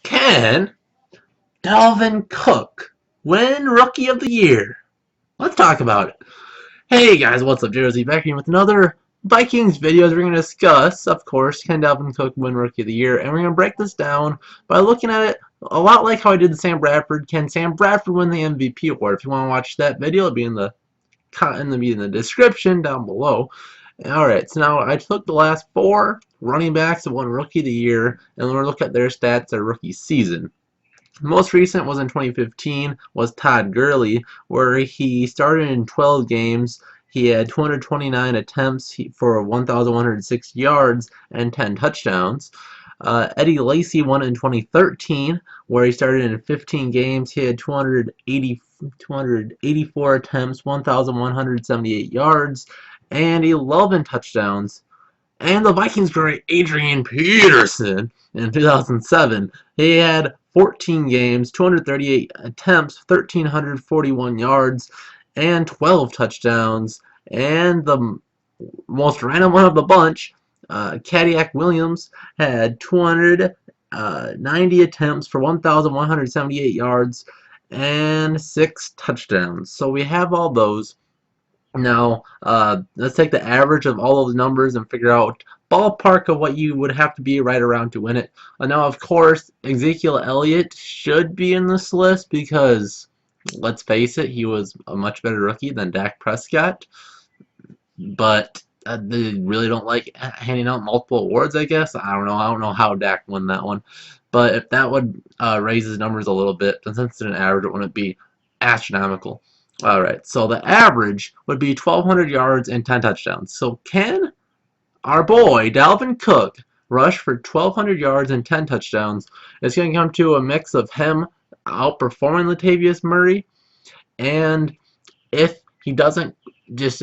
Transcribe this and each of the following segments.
Can Dalvin Cook win Rookie of the Year? Let's talk about it. Hey guys, what's up? Jersey back here with another Vikings video. We're going to discuss, of course, can Dalvin Cook win Rookie of the Year, and we're going to break this down by looking at it a lot like how I did the Sam Bradford. Can Sam Bradford win the MVP award? If you want to watch that video, it'll be in the description down below. Alright, so now I took the last 4 running backs that won Rookie of the Year, and we're going to look at their stats their rookie season. The most recent was in 2015, was Todd Gurley, where he started in 12 games. He had 229 attempts for 1,106 yards and 10 touchdowns. Eddie Lacy won in 2013, where he started in 15 games. He had 284 attempts, 1,178 yards, and 11 touchdowns. And the Vikings great Adrian Peterson in 2007. He had 14 games, 238 attempts, 1,341 yards, and 12 touchdowns. And the most random one of the bunch, Cadillac Williams, had 290 attempts for 1,178 yards and 6 touchdowns. So we have all those. Now, let's take the average of all those numbers and figure out ballpark of what you would have to be right around to win it. Now, of course, Ezekiel Elliott should be in this list because, let's face it, he was a much better rookie than Dak Prescott. But they really don't like handing out multiple awards, I guess. I don't know. I don't know how Dak won that one. But if that would raise his numbers a little bit, since it's an average, it wouldn't be astronomical. Alright, so the average would be 1,200 yards and 10 touchdowns. So can our boy, Dalvin Cook, rush for 1,200 yards and 10 touchdowns? It's going to come to a mix of him outperforming Latavius Murray, and if he doesn't just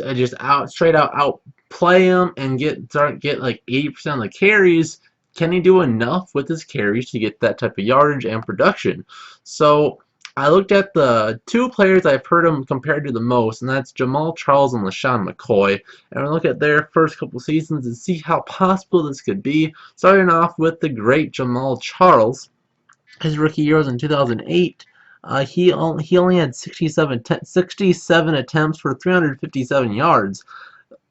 straight out outplay him and get like 80% of the carries, can he do enough with his carries to get that type of yardage and production? So I looked at the 2 players I've heard him compared to the most, and that's Jamal Charles and LaShawn McCoy. And we'll look at their first couple seasons and see how possible this could be. Starting off with the great Jamal Charles. His rookie year was in 2008. He only had 67 attempts for 357 yards.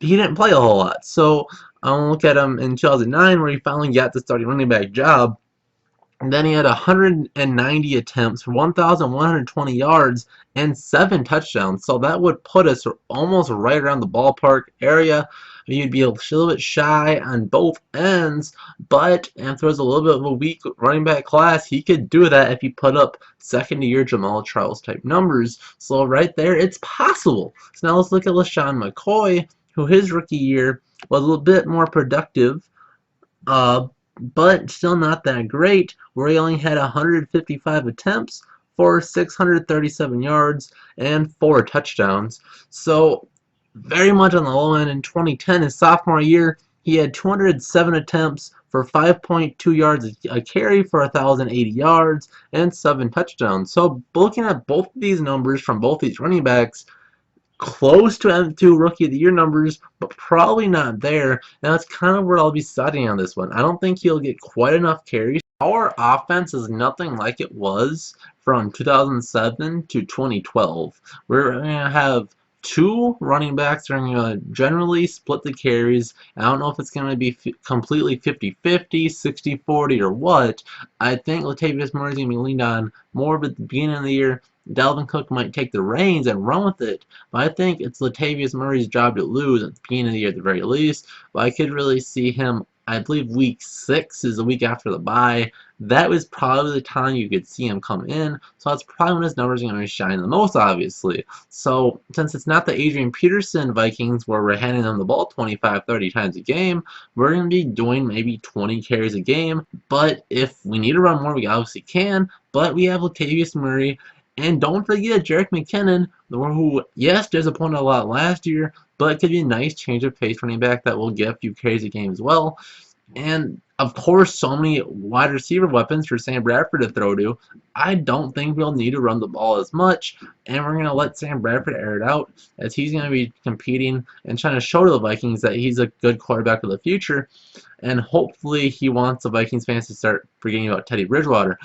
He didn't play a whole lot. So I'll look at him in 2009, where he finally got the starting running back job. And then he had 190 attempts for 1,120 yards and 7 touchdowns. So that would put us almost right around the ballpark area. You'd be a little bit shy on both ends, but if there was a little bit of a weak running back class, he could do that if he put up second-year Jamal Charles type numbers. So right there, it's possible. So now let's look at LaShawn McCoy, who his rookie year was a little bit more productive. But still not that great, where he only had 155 attempts for 637 yards and 4 touchdowns. So very much on the low end. In 2010, his sophomore year, he had 207 attempts for 5.2 yards a carry for 1,080 yards and 7 touchdowns. So looking at both of these numbers from both these running backs, close to M2 Rookie of the Year numbers, but probably not there. And that's kind of where I'll be studying on this one. I don't think he'll get quite enough carries. Our offense is nothing like it was from 2007 to 2012. We're going to have 2 running backs that are going to generally split the carries. I don't know if it's going to be completely 50-50, 60-40, or what. I think Latavius Murray is going to be leaned on more at the beginning of the year. Dalvin Cook might take the reins and run with it, but I think it's Latavius Murray's job to lose at the beginning of the year at the very least. But I could really see him, I believe week 6 is the week after the bye. That was probably the time you could see him come in, so that's probably when his numbers are going to shine the most, obviously. So since it's not the Adrian Peterson Vikings where we're handing them the ball 25-30 times a game, we're going to be doing maybe 20 carries a game. But if we need to run more, we obviously can, but we have Latavius Murray. And don't forget Jerick McKinnon, who, yes, disappointed a lot last year, but it could be a nice change of pace running back that will get a few carries a game as well. And of course, so many wide receiver weapons for Sam Bradford to throw to. I don't think we'll need to run the ball as much, and we're going to let Sam Bradford air it out as he's going to be competing and trying to show to the Vikings that he's a good quarterback of the future. And hopefully he wants the Vikings fans to start forgetting about Teddy Bridgewater.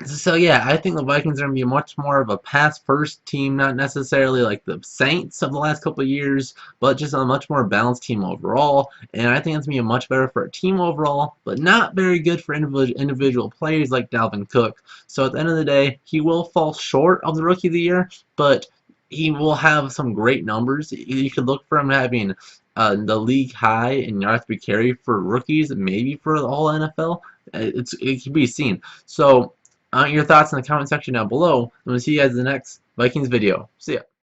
So yeah, I think the Vikings are going to be much more of a pass-first team, not necessarily like the Saints of the last couple of years, but just a much more balanced team overall. And I think it's going to be much better for a team overall, but not very good for individual players like Dalvin Cook. So at the end of the day, he will fall short of the Rookie of the Year, but he will have some great numbers. You could look for him having the league high in yards per carry for rookies, maybe for the whole NFL. It can be seen. So, your thoughts in the comment section down below. I'm going to see you guys in the next Vikings video. See ya.